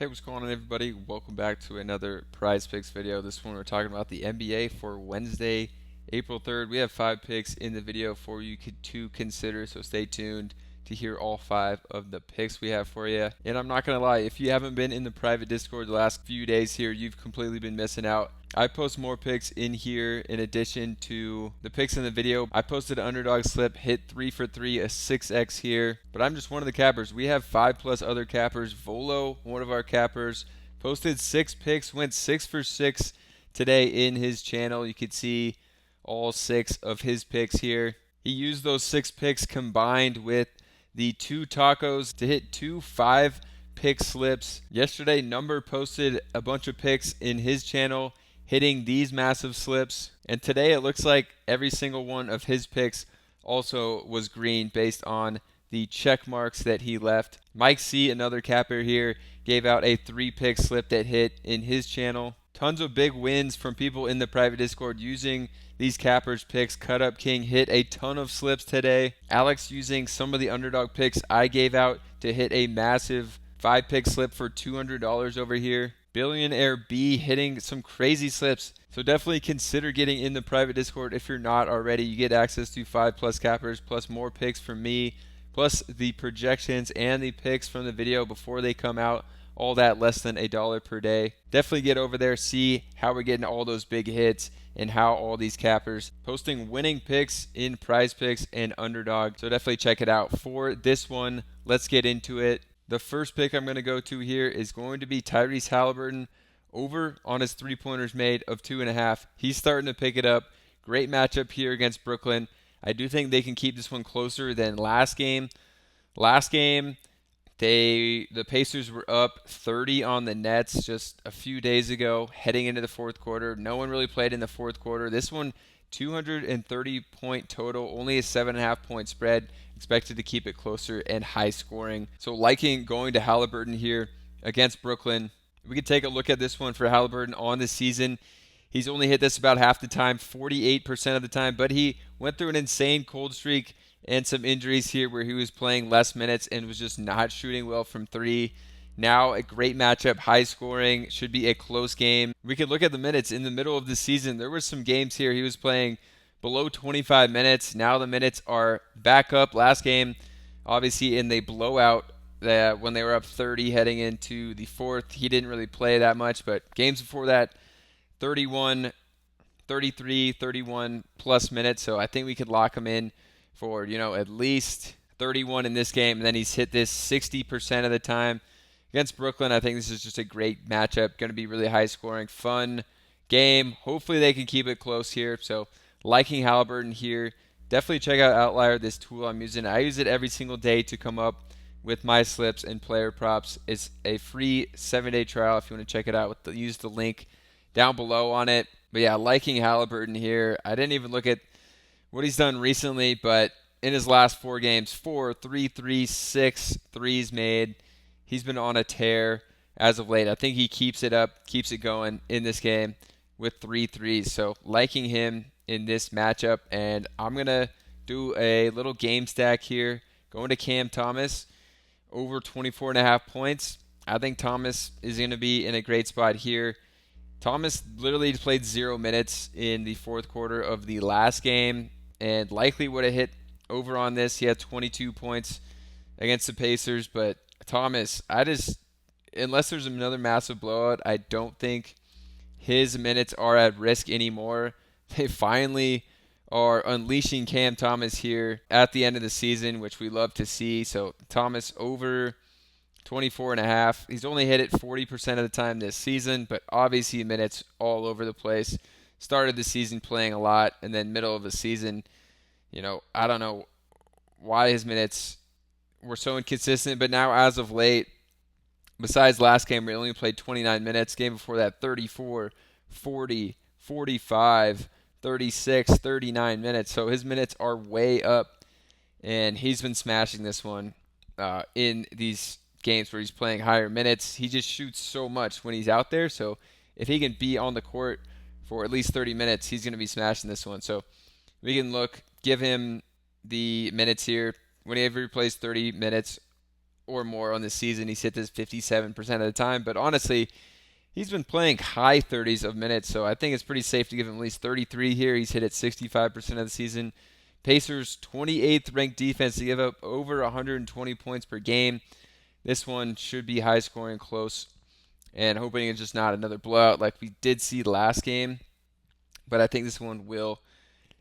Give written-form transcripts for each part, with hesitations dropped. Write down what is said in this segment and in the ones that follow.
Hey, what's going on, everybody? Welcome back to another Prize Picks video. This one we're talking about the NBA for Wednesday, April 3rd. We have 5 picks in the video for you to consider, so stay tuned to hear all 5 of the picks we have for you. And I'm not going to lie, if you haven't been in the private Discord the last few days here, you've completely been missing out. I post more picks in here in addition to the picks in the video. I posted an underdog slip, hit 3 for 3, a 6x here, but I'm just one of the cappers. We have 5+ other cappers. Volo, one of our cappers, posted 6 picks, went 6 for 6 today in his channel. You can see all 6 of his picks here. He used those 6 picks combined with the 2 tacos to hit 2 5-pick slips. Yesterday, Number posted a bunch of picks in his channel, hitting these massive slips. And today it looks like every single one of his picks also was green based on the check marks that he left. Mike C, another capper here, gave out a 3-pick slip that hit in his channel. Tons of big wins from people in the private Discord using these cappers picks. Cut Up King hit a ton of slips today. Alex using some of the underdog picks I gave out to hit a massive 5-pick slip for $200 over here. Billionaire B hitting some crazy slips. So definitely consider getting in the private Discord if you're not already. You get access to 5+ cappers plus more picks from me, plus the projections and the picks from the video before they come out. All that less than $1 per day. Definitely get over there, see how we're getting all those big hits and how all these cappers posting winning picks in Prizepicks and underdog. So definitely check it out. For this one, let's get into it. The first pick I'm going to go to here is going to be Tyrese Halliburton over on his 3-pointers made of 2.5. He's starting to pick it up. Great matchup here against Brooklyn. I do think they can keep this one closer than last game. Last game, the Pacers were up 30 on the Nets just a few days ago, heading into the fourth quarter. No one really played in the fourth quarter. This one, 230-point total, only a 7.5-point spread. Expected to keep it closer and high scoring. So liking going to Halliburton here against Brooklyn. We could take a look at this one for Halliburton on the season. He's only hit this about half the time, 48% of the time, but he went through an insane cold streak and some injuries here where he was playing less minutes and was just not shooting well from 3. Now a great matchup, high scoring, should be a close game. We could look at the minutes in the middle of the season. There were some games here he was playing below 25 minutes. Now the minutes are back up. Last game, obviously in the blowout when they were up 30 heading into the fourth, he didn't really play that much, but games before that, 31, 33, 31 plus minutes. So I think we could lock him in for, at least 31 in this game. And then he's hit this 60% of the time. Against Brooklyn, I think this is just a great matchup. Going to be really high scoring, fun game. Hopefully they can keep it close here. So liking Halliburton here. Definitely check out Outlier, this tool I'm using. I use it every single day to come up with my slips and player props. It's a free 7-day trial if you want to check it out. Use the link down below on it. But yeah, liking Halliburton here. I didn't even look at what he's done recently, but in his last 4 games, 4, 3, 3, 6 threes made. He's been on a tear as of late. I think he keeps it up, keeps it going in this game with 3 threes. So liking him in this matchup, and I'm going to do a little game stack here. Going to Cam Thomas, over 24.5 points. I think Thomas is going to be in a great spot here. Thomas literally played 0 minutes in the fourth quarter of the last game and likely would have hit over on this. He had 22 points against the Pacers, but Thomas, unless there's another massive blowout, I don't think his minutes are at risk anymore. They finally are unleashing Cam Thomas here at the end of the season, which we love to see. So Thomas over 24.5. He's only hit it 40% of the time this season, but obviously minutes all over the place. Started the season playing a lot, and then middle of the season, I don't know why his minutes were so inconsistent, but now as of late, besides last game where he only played 29 minutes, game before that 34, 40, 45, 36, 39 minutes. So his minutes are way up, and he's been smashing this one in these games where he's playing higher minutes. He just shoots so much when he's out there, so if he can be on the court for at least 30 minutes, he's going to be smashing this one. So we can give him the minutes here. Whenever he plays 30 minutes or more on the season. He's hit this 57% of the time, but honestly, he's been playing high 30s of minutes, so I think it's pretty safe to give him at least 33 here. He's hit it 65% of the season. Pacers 28th ranked defense to give up over 120 points per game. This one should be high scoring, close, and hoping it's just not another blowout like we did see last game. But I think this one will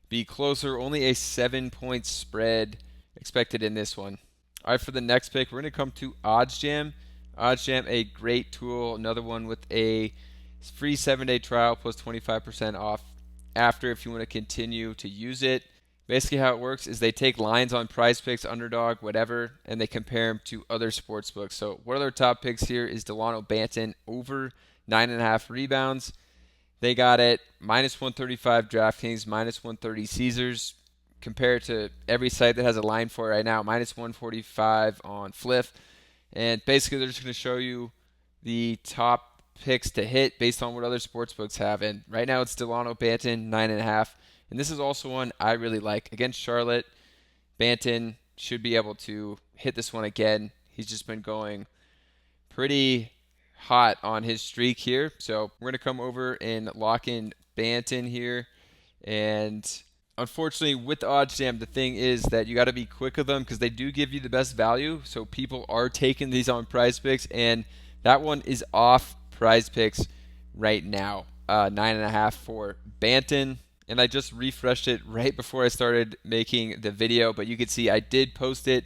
be closer. Only a 7-point spread expected in this one. All right, for the next pick, we're going to come to OddsJam. OddsJam, a great tool. Another one with a free 7-day trial plus 25% off after if you want to continue to use it. Basically how it works is they take lines on Prizepicks, Underdog, whatever, and they compare them to other sports books. So one of their top picks here is Delano Banton over 9.5 rebounds. They got it minus 135 DraftKings, minus 130 Caesars. Compared to every site that has a line for it right now, minus 145 on Fliff. And basically they're just going to show you the top picks to hit based on what other sports books have. And right now it's Delano Banton, 9.5. And this is also one I really like. Against Charlotte, Banton should be able to hit this one again. He's just been going pretty hot on his streak here. So we're going to come over and lock in Banton here. And unfortunately, with the OddsJam, the thing is that you got to be quick with them because they do give you the best value. So people are taking these on Prizepicks, and that one is off Prizepicks right now. 9.5 for Banton. And I just refreshed it right before I started making the video, but you can see I did post it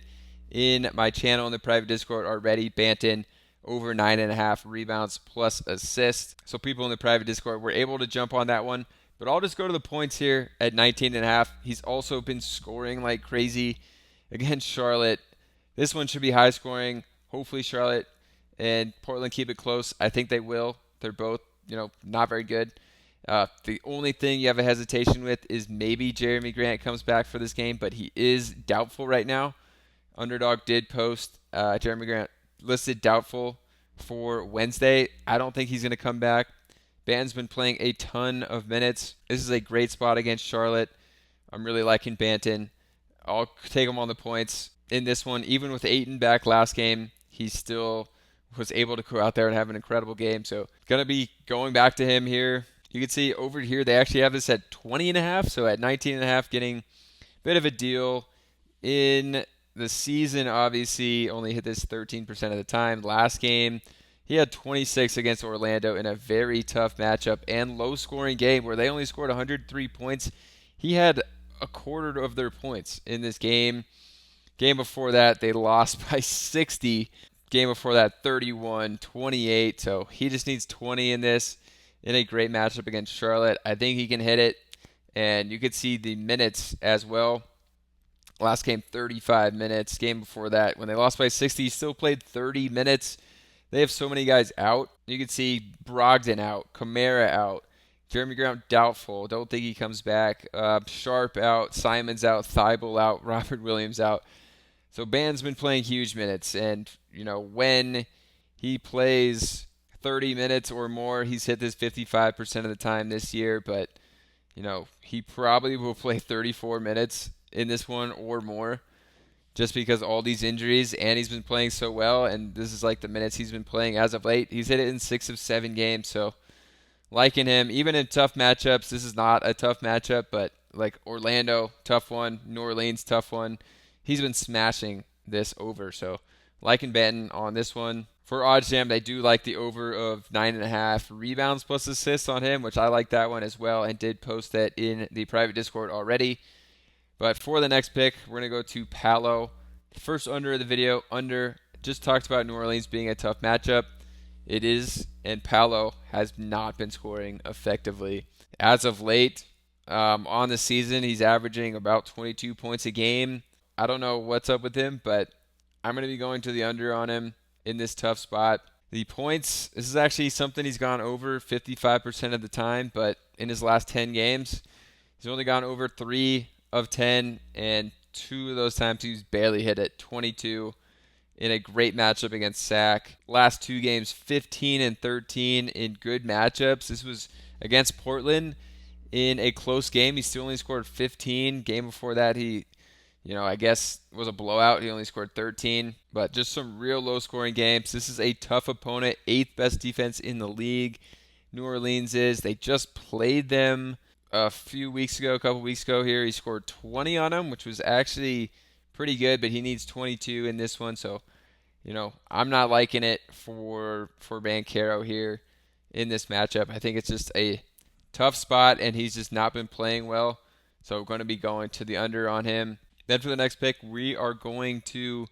in my channel in the private Discord already. Banton over 9.5 rebounds plus assists. So people in the private Discord were able to jump on that one. But I'll just go to the points here at 19.5. He's also been scoring like crazy against Charlotte. This one should be high scoring. Hopefully Charlotte and Portland keep it close. I think they will. They're both, not very good. The only thing you have a hesitation with is maybe Jeremy Grant comes back for this game, but he is doubtful right now. Underdog did post Jeremy Grant listed doubtful for Wednesday. I don't think he's going to come back. Banton's been playing a ton of minutes. This is a great spot against Charlotte. I'm really liking Banton. I'll take him on the points in this one. Even with Ayton back last game, he still was able to go out there and have an incredible game. So going to be going back to him here. You can see over here they actually have this at 20.5. So at 19.5, getting a bit of a deal. In the season, obviously, only hit this 13% of the time. Last game, he had 26 against Orlando in a very tough matchup and low-scoring game where they only scored 103 points. He had a quarter of their points in this game. Game before that, they lost by 60. Game before that, 31, 28. So he just needs 20 in this in a great matchup against Charlotte. I think he can hit it. And you could see the minutes as well. Last game, 35 minutes. Game before that, when they lost by 60, he still played 30 minutes. They have so many guys out. You can see Brogdon out, Kamara out, Jeremy Grant doubtful. Don't think he comes back. Sharp out, Simons out, Thibault out, Robert Williams out. So Banton's been playing huge minutes, and when he plays 30 minutes or more, he's hit this 55% of the time this year. But he probably will play 34 minutes in this one or more, just because all these injuries, and he's been playing so well, and this is like the minutes he's been playing as of late. He's hit it in 6 of 7 games, so liking him. Even in tough matchups, this is not a tough matchup, but like Orlando, tough one. New Orleans, tough one. He's been smashing this over, so liking Banton on this one. For OddsJam, they do like the over of 9.5 rebounds plus assists on him, which I like that one as well, and did post that in the private Discord already. But for the next pick, we're going to go to Paolo. First under of the video, under. Just talked about New Orleans being a tough matchup. It is, and Paolo has not been scoring effectively. As of late, on the season, he's averaging about 22 points a game. I don't know what's up with him, but I'm going to be going to the under on him in this tough spot. The points, this is actually something he's gone over 55% of the time, but in his last 10 games, he's only gone over 3 of 10, and 2 of those times he's barely hit it. 22 in a great matchup against Sac. Last 2 games, 15 and 13 in good matchups. This was against Portland in a close game. He still only scored 15. Game before that, he I guess it was a blowout. He only scored 13, but just some real low scoring games. This is a tough opponent, eighth best defense in the league. New Orleans is. They just played them a couple weeks ago here. He scored 20 on them, which was actually pretty good, but he needs 22 in this one. So, I'm not liking it for Banchero here in this matchup. I think it's just a tough spot, and he's just not been playing well. So we're going to be going to the under on him. Then for the next pick, we are going to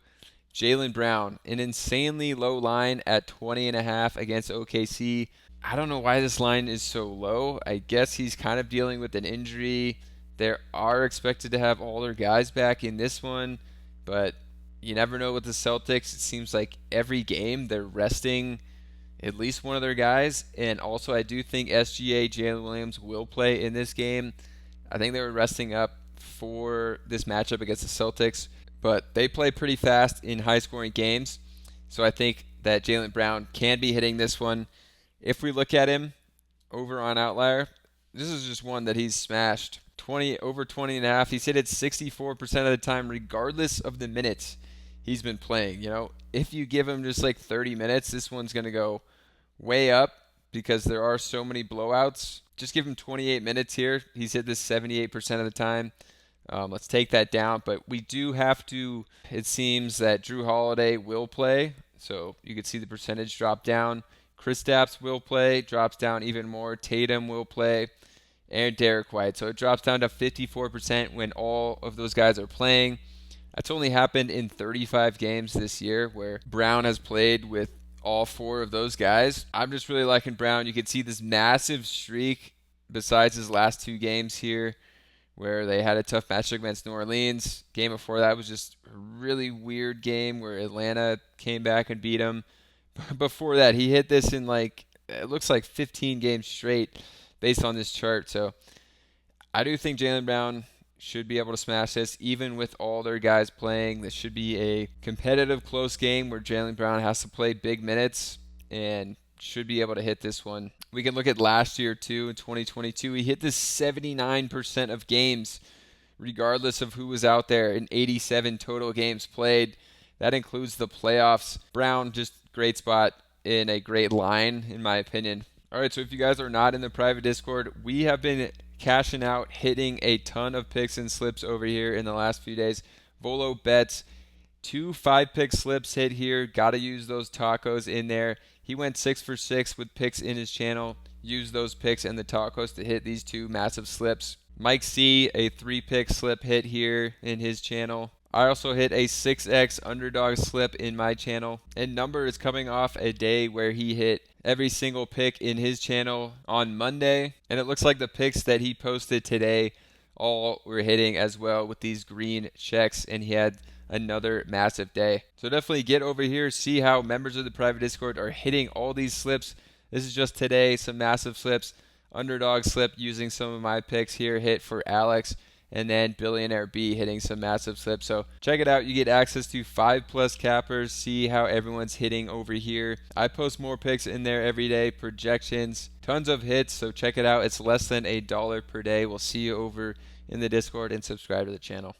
Jaylen Brown, an insanely low line at 20.5 against OKC. I don't know why this line is so low. I guess he's kind of dealing with an injury. They are expected to have all their guys back in this one, but you never know with the Celtics. It seems like every game they're resting at least one of their guys. And also, I do think SGA, Jalen Williams, will play in this game. I think they were resting up for this matchup against the Celtics, but they play pretty fast in high-scoring games. So I think that Jaylen Brown can be hitting this one. If we look at him over on Outlier, this is just one that he's smashed. Over 20.5. He's hit it 64% of the time, regardless of the minutes he's been playing. If you give him just like 30 minutes, this one's going to go way up because there are so many blowouts. Just give him 28 minutes here. He's hit this 78% of the time. Let's take that down. But we do have to, it seems that Drew Holiday will play. So you can see the percentage drop down. Kristaps will play, drops down even more. Tatum will play, and Derek White. So it drops down to 54% when all of those guys are playing. That's only happened in 35 games this year where Brown has played with all four of those guys. I'm just really liking Brown. You can see this massive streak besides his last two games here where they had a tough matchup against New Orleans. Game before that was just a really weird game where Atlanta came back and beat him. Before that, he hit this in it looks like 15 games straight based on this chart. So I do think Jaylen Brown should be able to smash this even with all their guys playing. This should be a competitive close game where Jaylen Brown has to play big minutes and should be able to hit this one. We can look at last year too in 2022. He hit this 79% of games regardless of who was out there in 87 total games played. That includes the playoffs. Brown, just great spot in a great line, in my opinion. All right, so if you guys are not in the private Discord, we have been cashing out, hitting a ton of picks and slips over here in the last few days. Volo bets, 2 5-pick slips hit here. Got to use those tacos in there. He went 6 for 6 with picks in his channel. Used those picks and the tacos to hit these 2 massive slips. Mike C, a 3-pick slip hit here in his channel. I also hit a 6x underdog slip in my channel. And Number is coming off a day where he hit every single pick in his channel on Monday. And it looks like the picks that he posted today all were hitting as well with these green checks. And he had another massive day. So definitely get over here, see how members of the private Discord are hitting all these slips. This is just today, some massive slips. Underdog slip using some of my picks here hit for Alex. And then Billionaire B hitting some massive slips. So check it out. You get access to 5+ cappers. See how everyone's hitting over here. I post more picks in there every day. Projections. Tons of hits. So check it out. It's less than $1 per day. We'll see you over in the Discord and subscribe to the channel.